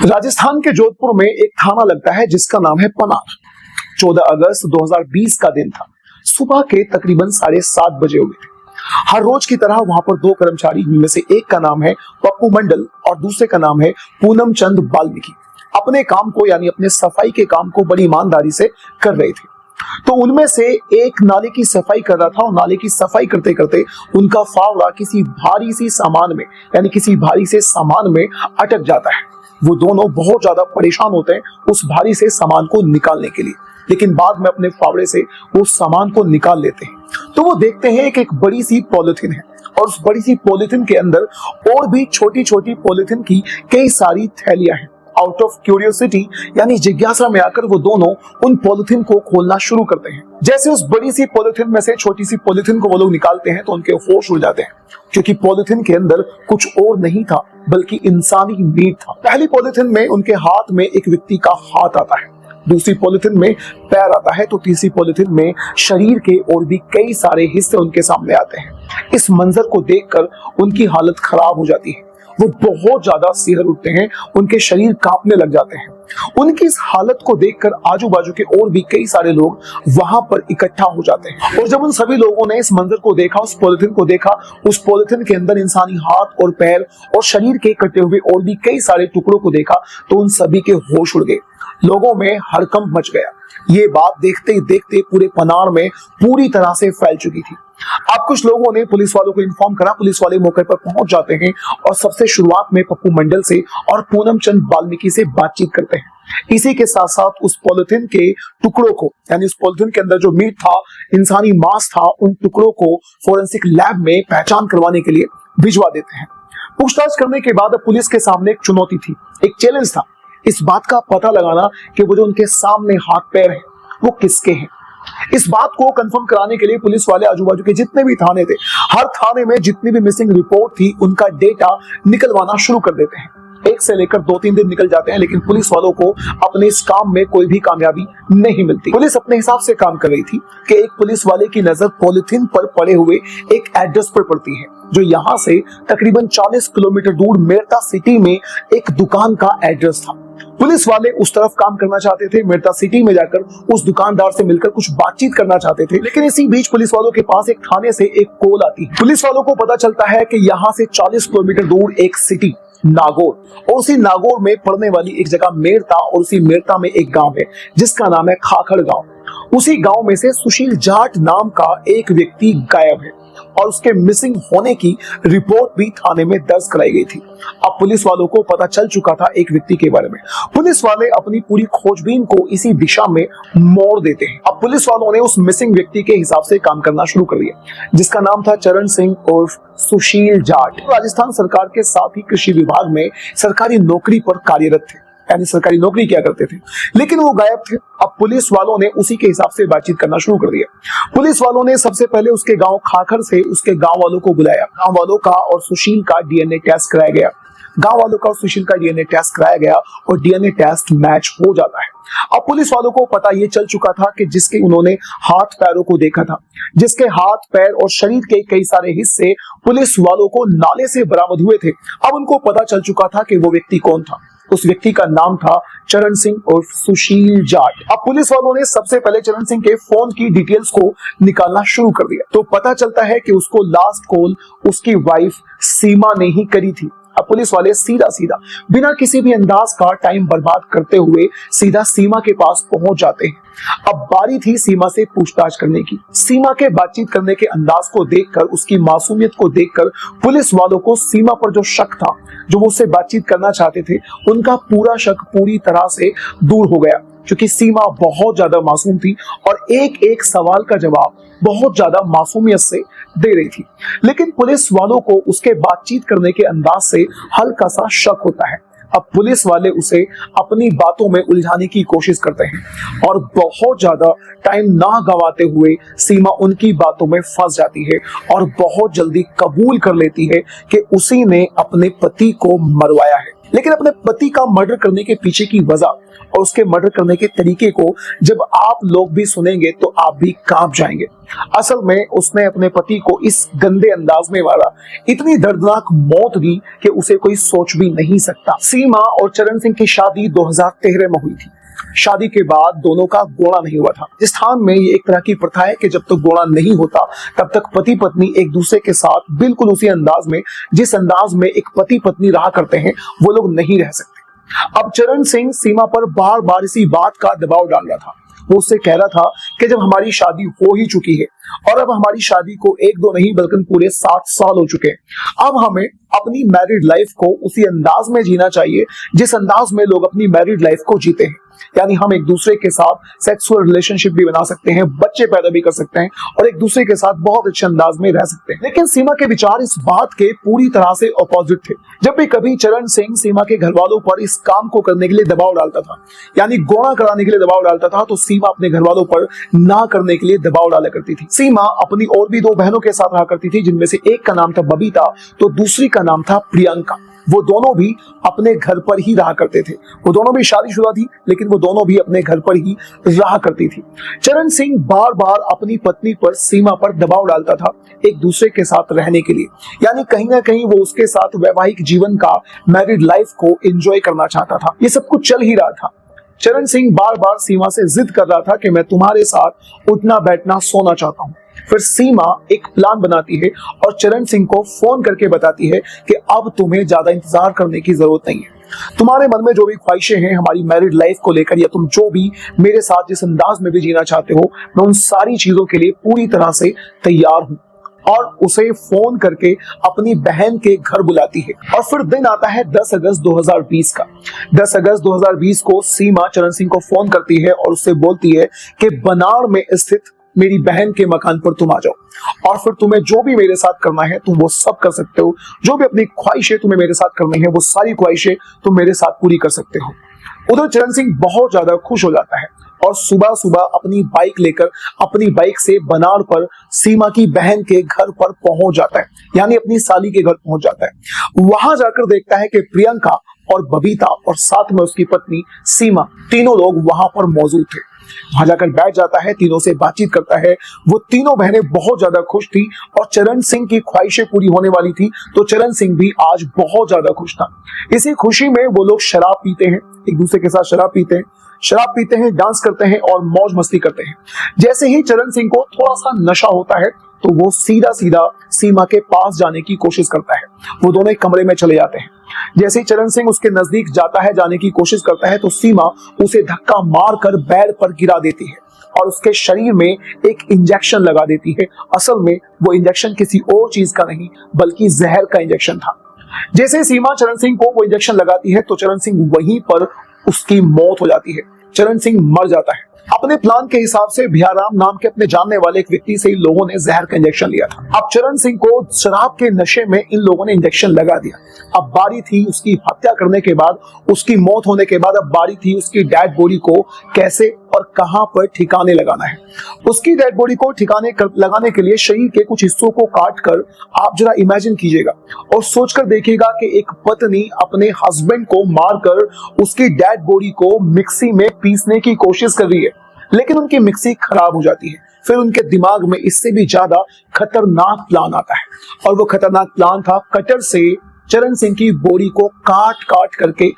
राजस्थान के जोधपुर में एक थाना लगता है जिसका नाम है पनार। 14 अगस्त 2020 का दिन था। सुबह के तकरीबन 7:30 बजे हुए थे। हर रोज की तरह वहां पर दो कर्मचारी, जिनमें से एक का नाम है पप्पू मंडल और दूसरे का नाम है पूनम चंद बाल्मीकि, अपने काम को यानी अपने सफाई के काम को बड़ी ईमानदारी से कर रहे थे। तो उनमें से एक नाले की सफाई कर रहा था और नाले की सफाई करते करते उनका फावड़ा किसी भारी सी सामान में यानी किसी भारी से सामान में अटक जाता है। वो दोनों बहुत ज्यादा परेशान होते हैं उस भारी से सामान को निकालने के लिए, लेकिन बाद में अपने फावड़े से वो सामान को निकाल लेते हैं। तो वो देखते हैं कि एक बड़ी सी पॉलिथीन है और उस बड़ी सी पॉलिथीन के अंदर और भी छोटी छोटी पॉलिथीन की कई सारी थैलियां हैं। आउट ऑफ क्यूरियोसिटी यानी जिज्ञासा में आकर वो दोनों उन पॉलिथीन को खोलना शुरू करते हैं। जैसे उस बड़ी सी पॉलिथीन में से छोटी सी पॉलिथीन को वो लोग निकालते हैं तो उनके होश उड़ जाते हैं, क्योंकि पॉलिथीन के अंदर कुछ और नहीं था बल्कि इंसानी मीट था। पहली पॉलिथीन में उनके हाथ में एक व्यक्ति का हाथ आता है, दूसरी पॉलिथीन में पैर आता है, तो तीसरी पॉलिथीन में शरीर के और भी कई सारे हिस्से उनके सामने आते हैं। इस मंजर को देखकर उनकी हालत खराब हो जाती है। वो बहुत ज्यादा सिहर उठते हैं, उनके शरीर कांपने लग जाते हैं। उनकी इस हालत को देखकर आजू बाजू के और भी कई सारे लोग वहां पर इकट्ठा हो जाते हैं। और जब उन सभी लोगों ने इस मंजर को देखा, उस पॉलिथीन को देखा, उस पॉलिथीन के अंदर इंसानी हाथ और पैर और शरीर के कटे हुए और भी कई सारे टुकड़ों को देखा, तो उन सभी के होश उड़ गए। लोगों में हड़कंप मच गया। ये बात देखते ही देखते पूरे पनार में पूरी तरह से फैल चुकी थी। अब कुछ लोगों ने पुलिस वालों को इन्फॉर्म करा। पुलिस वाले मौके पर पहुंच जाते हैं और सबसे शुरुआत में पप्पू मंडल से और पूनम चंद बाल्मीकि से बातचीत करते हैं। इसी के साथ साथ उस पॉलिथीन के टुकड़ों को यानी उस पॉलिथीन के अंदर जो मीट था, इंसानी मांस था, उन टुकड़ों को फोरेंसिक लैब में पहचान करवाने के लिए भिजवा देते हैं। पूछताछ करने के बाद पुलिस के सामने एक चुनौती थी, एक चैलेंज था, इस बात का पता लगाना कि वो जो उनके सामने हाथ पैर हैं वो किसके हैं। इस बात को कंफर्म कराने के लिए पुलिस वाले आजू बाजू के जितने भी थाने थे, हर थाने में जितनी भी मिसिंग रिपोर्ट थी उनका डेटा निकलवाना शुरू कर देते हैं। 1 से लेकर 2-3 दिन निकल जाते हैं, लेकिन पुलिस वालों को अपने इस काम में कोई भी कामयाबी नहीं मिलती। पुलिस अपने हिसाब से काम कर रही थी कि एक पुलिस वाले की नजर पॉलिथीन पर पड़े हुए एक एड्रेस पर पड़ती है, जो यहाँ से तकरीबन 40 किलोमीटर दूर मेरता सिटी में एक दुकान का एड्रेस था। पुलिस वाले उस तरफ काम करना चाहते थे, मेरता सिटी में जाकर उस दुकानदार से मिलकर कुछ बातचीत करना चाहते थे। लेकिन इसी बीच पुलिस वालों के पास एक थाने से एक कॉल आती है। पुलिस वालों को पता चलता है कि यहाँ से 40 किलोमीटर दूर एक सिटी नागौर, और उसी नागौर में पड़ने वाली एक जगह मेरता, और उसी मेरता में एक गांव है जिसका नाम है खाखड़ गांव। उसी गांव में से सुशील जाट नाम का एक व्यक्ति गायब है और उसके मिसिंग होने की रिपोर्ट भी थाने में दर्ज कराई गई थी। अब पुलिस वालों को पता चल चुका था एक व्यक्ति के बारे में। पुलिस वाले अपनी पूरी खोजबीन को इसी दिशा में मोड़ देते हैं। अब पुलिस वालों ने उस मिसिंग व्यक्ति के हिसाब से काम करना शुरू कर दिया, जिसका नाम था चरण सिंह उर्फ सुशील जाट। राजस्थान सरकार के साथ ही कृषि विभाग में सरकारी नौकरी पर कार्यरत थे, यानी सरकारी नौकरी किया करते थे, लेकिन वो गायब थे। अब पुलिस वालों ने उसी के हिसाब से बातचीत करना शुरू कर दिया। पुलिस वालों ने सबसे पहले उसके गांव खाखर से उसके गांव वालों को बुलाया। गांव वालों का और सुशील का डीएनए टेस्ट कराया गया। गांव वालों का और सुशील का डीएनए टेस्ट कराया गया और डीएनए टेस्ट मैच हो जाता है। अब पुलिस वालों को पता ये चल चुका था कि जिसके उन्होंने हाथ पैरों को देखा था, जिसके हाथ पैर और शरीर के कई सारे हिस्से पुलिस वालों को नाले से बरामद हुए थे, अब उनको पता चल चुका था कि वो व्यक्ति कौन था। उस व्यक्ति का नाम था चरण सिंह और सुशील जाट। अब पुलिस वालों ने सबसे पहले चरण सिंह के फोन की डिटेल्स को निकालना शुरू कर दिया, तो पता चलता है कि उसको लास्ट कॉल उसकी वाइफ सीमा ने ही करी थी। अब पुलिस वाले सीधा सीधा बिना किसी भी अंदाज का टाइम बर्बाद करते हुए सीधा सीमा के पास पहुंच जाते हैं। अब बारी थी सीमा से पूछताछ करने की। सीमा के बातचीत करने के अंदाज को देखकर, उसकी मासूमियत को देखकर पुलिस वालों को सीमा पर जो शक था, जो वो उससे बातचीत करना चाहते थे, उनका पूरा शक पूरी तरह से दूर हो गया, क्योंकि सीमा बहुत ज्यादा मासूम थी और एक एक सवाल का जवाब बहुत ज्यादा मासूमियत से दे रही थी। लेकिन पुलिस वालों को उसके बातचीत करने के अंदाज से हल्का सा शक होता है। अब पुलिस वाले उसे अपनी बातों में उलझाने की कोशिश करते हैं और बहुत ज्यादा टाइम ना गवाते हुए सीमा उनकी बातों में फंस जाती है और बहुत जल्दी कबूल कर लेती है कि उसी ने अपने पति को मरवाया है। लेकिन अपने पति का मर्डर करने के पीछे की वजह और उसके मर्डर करने के तरीके को जब आप लोग भी सुनेंगे तो आप भी कांप जाएंगे। असल में उसने अपने पति को इस गंदे अंदाज में मारा, इतनी दर्दनाक मौत दी कि उसे कोई सोच भी नहीं सकता। सीमा और चरण सिंह की शादी 2013 में हुई थी। शादी के बाद दोनों का गोड़ा नहीं हुआ था। राजस्थान में ये एक तरह की प्रथा है कि जब तक गोड़ा नहीं होता तब तक पति पत्नी एक दूसरे के साथ बिल्कुल उसी अंदाज में, जिस अंदाज में एक पति पत्नी रहा करते हैं, वो लोग नहीं रह सकते। अब चरण सिंह सीमा पर बार बार इसी बात का दबाव डाल रहा था। वो उससे कह रहा था कि जब हमारी शादी हो ही चुकी है और अब हमारी शादी को 1-2 नहीं बल्कि पूरे 7 साल हो चुके हैं, अब हमें अपनी मैरिड लाइफ को उसी अंदाज में जीना चाहिए जिस अंदाज में लोग अपनी मैरिड लाइफ को जीते हैं। यानी हम एक दूसरे के साथ सेक्सुअल रिलेशनशिप भी बना सकते हैं, बच्चे पैदा भी कर सकते हैं और एक दूसरे के साथ बहुत अच्छे अंदाज में रह सकते हैं। लेकिन सीमा के विचार इस बात के पूरी तरह से अपोजिट थे। जब भी कभी चरण सिंह सीमा के घर वालों पर इस काम को करने के लिए दबाव डालता था, यानी गोड़ा कराने के लिए दबाव डालता था, तो सीमा अपने घर वालों पर ना करने के लिए दबाव डाला करती थी। सीमा अपनी और भी 2 बहनों के साथ रहा करती थी, जिनमें से एक का नाम था बबीता तो दूसरी का नाम था प्रियंका। वो दोनों भी अपने घर पर ही रहा करते थे। वो दोनों भी शादीशुदा थी, लेकिन वो दोनों भी अपने घर पर ही रहा करती थी। चरण सिंह बार बार अपनी पत्नी पर, सीमा पर दबाव डालता था एक दूसरे के साथ रहने के लिए, यानी कहीं ना कहीं वो उसके साथ वैवाहिक जीवन का, मैरिड लाइफ को एंजॉय करना चाहता था। ये सब कुछ चल ही रहा था। चरण सिंह बार बार सीमा से जिद कर रहा था कि मैं तुम्हारे साथ उठना बैठना सोना चाहता हूँ। फिर सीमा एक प्लान बनाती है और चरण सिंह को फोन करके बताती है कि अब तुम्हें ज्यादा इंतजार करने की जरूरत नहीं है। तुम्हारे मन में जो भी ख्वाहिशें हैं हमारी मैरिड लाइफ को लेकर, या तुम जो भी मेरे साथ जिस अंदाज में भी जीना चाहते हो, मैं उन सारी चीजों के लिए पूरी तरह से तैयार हूँ। और उसे फोन करके अपनी बहन के घर बुलाती है। और फिर दिन आता है 10 अगस्त 2020 का। 10 अगस्त 2020 को सीमा चरण सिंह को फोन करती है और उससे बोलती है कि बनार में स्थित मेरी बहन के मकान पर तुम आ जाओ और फिर तुम्हें जो भी मेरे साथ करना है तुम वो सब कर सकते हो। जो भी अपनी ख्वाहिशें तुम्हें मेरे साथ करनी है वो सारी ख्वाहिशें तुम मेरे साथ पूरी कर सकते हो। उधर चरण सिंह बहुत ज्यादा खुश हो जाता है और सुबह सुबह अपनी बाइक लेकर अपनी बाइक से बनार पर सीमा की बहन के घर पर पहुंच जाता है, यानी अपनी साली के घर पहुंच जाता है। वहां जाकर देखता है कि प्रियंका और बबीता और साथ में उसकी पत्नी सीमा, तीनों लोग वहां पर मौजूद थे। वहां जाकर बैठ जाता है, तीनों से बातचीत करता है। वो तीनों बहनें बहुत ज्यादा खुश थी और चरण सिंह की ख्वाहिशें पूरी होने वाली थी, तो चरण सिंह भी आज बहुत ज्यादा खुश था। इसी खुशी में वो लोग शराब पीते हैं, एक दूसरे के साथ शराब पीते हैं, डांस करते हैं और मौज मस्ती करते हैं। जैसे ही चरण सिंह को थोड़ा सा नशा होता है तो वो सीधा सीधा सीमा के पास जाने की कोशिश करता है। वो दोनों एक कमरे में चले जाते हैं। जैसे ही चरण सिंह उसके नजदीक जाता है, जाने की कोशिश करता है, तो सीमा उसे धक्का मारकर बेड पर गिरा देती है और उसके शरीर में एक इंजेक्शन लगा देती है। असल में वो इंजेक्शन किसी और चीज का नहीं बल्कि जहर का इंजेक्शन था। जैसे सीमा चरण सिंह को वो इंजेक्शन लगाती है तो चरण सिंह वहीं पर उसकी मौत हो जाती है। चरण सिंह मर जाता है। अपने प्लान के हिसाब से भियाराम नाम के अपने जानने वाले एक व्यक्ति से इन लोगों ने जहर का इंजेक्शन लिया था। अब चरण सिंह को शराब के नशे में इन लोगों ने इंजेक्शन लगा दिया। अब बारी थी उसकी हत्या करने के बाद, उसकी मौत होने के बाद, अब बारी थी उसकी डेड बॉडी को कैसे और कहां पर ठिकाने लगाना है। उसकी डेड बॉडी को ठिकाने लगाने के लिए शरीर के कुछ हिस्सों को काट कर आप जरा इमेजिन कीजिएगा और सोचकर देखिएगा कि एक पत्नी अपने हस्बैंड को मारकर उसकी डेड बॉडी को मिक्सी में पीसने की कोशिश कर रही है, लेकिन उनकी मिक्सी खराब हो जाती है। फिर उनके दिमाग में इससे भी ज्यादा खतरनाक प्लान आता है और वो खतरनाक प्लान था कटर से चरण सिंह की बॉडी को काट काट करके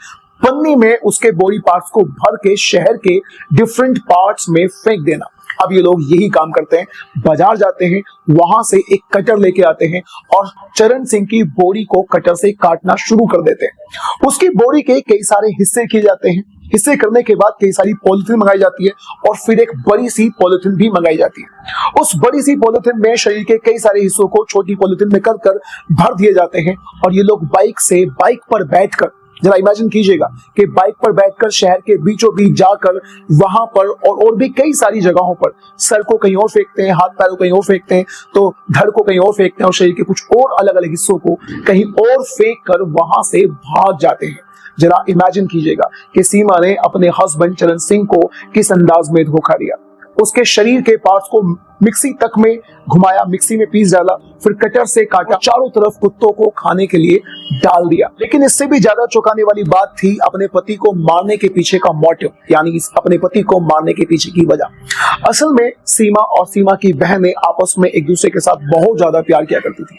पन्नी में उसके बॉडी पार्ट्स को भर के शहर के डिफरेंट पार्ट्स में फेंक देना। अब ये लोग यही काम करते हैं, बाजार जाते हैं, वहां से एक कटर लेके आते हैं और चरण सिंह की बॉडी को कटर से काटना शुरू कर देते हैं। उसकी बॉडी के कई सारे हिस्से किए जाते हैं। हिस्से करने के बाद कई सारी पॉलिथीन मंगाई जाती है और फिर एक बड़ी सी पॉलिथीन भी मंगाई जाती है। उस बड़ी सी पॉलिथीन में शरीर के कई सारे हिस्सों को छोटी पॉलिथीन में कर भर दिए जाते हैं और ये लोग बाइक पर बैठकर, जरा इमेजिन कीजिएगा कि बाइक पर बैठकर शहर के बीचों बीच जाकर वहां पर और भी कई सारी जगहों पर सर को कहीं और फेंकते हैं, हाथ पैरों कहीं और फेंकते हैं, तो धड़ को कहीं और फेंकते हैं और शरीर के कुछ और अलग अलग हिस्सों को कहीं और फेंक कर वहां से भाग जाते हैं। जरा इमेजिन कीजिएगा कि सीमा ने अपने हस्बैंड चरण सिंह को किस अंदाज में धोखा दिया। उसके शरीर के पार्ट्स को मिक्सी तक में घुमाया, मिक्सी में पीस डाला, फिर कटर से काटा, चारों तरफ कुत्तों को खाने के लिए डाल दिया। लेकिन इससे भी ज्यादा चौंकाने वाली बात थी अपने पति को मारने के पीछे का मोटिव, यानी अपने पति को मारने के पीछे की वजह। असल में सीमा और सीमा की बहनें आपस में एक दूसरे के साथ बहुत ज्यादा प्यार किया करती थी।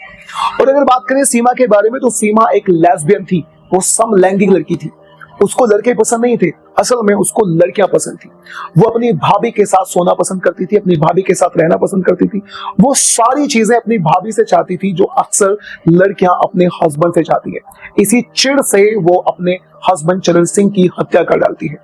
और अगर बात करें सीमा के बारे में, तो सीमा एक लेस्बियन थी, वो समलैंगिक लड़की थी। उसको लड़के पसंद नहीं थे, असल में उसको लड़कियां पसंद थी। वो अपनी भाभी के साथ सोना पसंद करती थी, अपनी भाभी के साथ रहना पसंद करती थी। वो सारी चीजें अपनी भाभी से चाहती थी जो अक्सर लड़कियां अपने हस्बैंड से चाहती है। इसी चिढ़ से वो अपने हस्बैंड चरण सिंह की हत्या कर डालती है।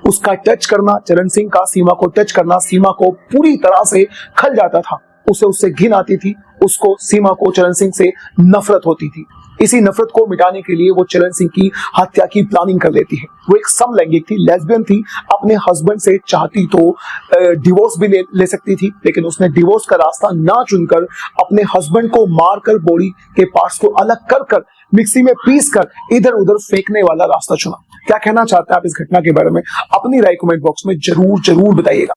उसका टच करना, चरण सिंह का सीमा को टच करना, सीमा को पूरी तरह से खल जाता था। उसे उससे घिन आती थी, उसको सीमा को चरण सिंह से नफरत होती थी। इसी नफरत को मिटाने के लिए वो चरण सिंह की हत्या की प्लानिंग कर लेती है। वो एक समलैंगिक थी, लेस्बियन थी, अपने हस्बैंड से चाहती तो डिवोर्स भी ले सकती थी, लेकिन उसने डिवोर्स का रास्ता ना चुनकर अपने हस्बैंड को मारकर बॉडी के पार्ट्स को अलग कर मिक्सी में पीस कर इधर उधर फेंकने वाला रास्ता चुना। क्या कहना चाहते हैं आप इस घटना के बारे में? अपनी राय कमेंट बॉक्स में जरूर बताइएगा।